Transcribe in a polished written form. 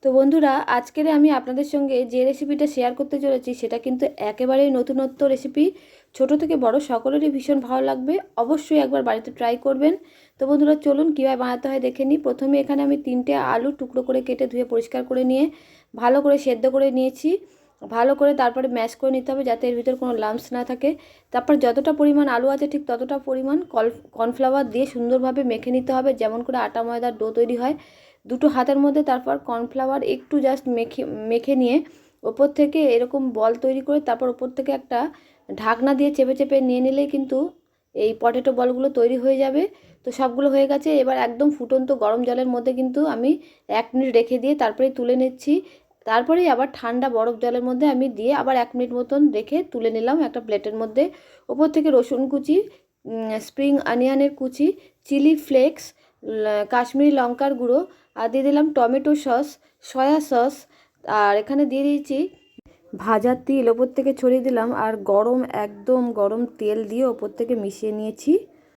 তো বন্ধুরা, আজকের আমি আপনাদের সঙ্গে যে রেসিপিটা শেয়ার করতে চলেছি সেটা কিন্তু একেবারেই নতুনত্ব রেসিপি। ছোট থেকে বড় সকলেরই ভীষণ ভালো লাগবে। অবশ্যই একবার বাড়িতে ট্রাই করবেন। তো বন্ধুরা, চলুন কীভাবে বানাতে হয় দেখে নিই। প্রথমে এখানে আমি 3টে আলু টুকরো করে কেটে ধুয়ে পরিষ্কার করে নিয়ে ভালো করে সেদ্ধ করে নিয়েছি। ভালো করে তারপরে ম্যাশ করে নিতে হবে যাতে এর ভিতর কোনো লাম্পস না থাকে। তারপর যতটা পরিমাণ আলু আছে ঠিক ততটা পরিমাণ কর্নফ্লাওয়ার দিয়ে সুন্দরভাবে মেখে নিতে হবে, যেমন করে আটা ময়দার ডো তৈরি হয়। দুটো হাতের মধ্যে তারপর কর্নফ্লাওয়ার একটু জাস্ট মেখে মেখে নিয়ে ওপর থেকে এরকম বল তৈরি করে তারপর ওপর থেকে একটা ঢাকনা দিয়ে চেপে চেপে নিয়ে নিলেই কিন্তু এই পটেটো বলগুলো তৈরি হয়ে যাবে। তো সবগুলো হয়ে গেছে। এবার একদম ফুটন্ত গরম জলের মধ্যে কিন্তু আমি 1 মিনিট রেখে দিয়ে তারপরে তুলে নিচ্ছি। তারপরেই আবার ঠান্ডা বরফ জলের মধ্যে আমি দিয়ে আবার 1 মিনিট মতন রেখে তুলে নিলাম একটা প্লেটের মধ্যে। ওপর থেকে রসুন কুচি, স্প্রিং অনিয়নের কুচি, চিলি ফ্লেক্স, কাশ্মীরি লঙ্কার গুঁড়ো, আর দিয়ে দিলাম টমেটো সস, সয়া সস, আর এখানে দিয়ে দিয়েছি ভাজা তিল ওপর থেকে ছড়িয়ে দিলাম, আর একদম গরম তেল দিয়ে ওপর থেকে মিশিয়ে নিয়েছি।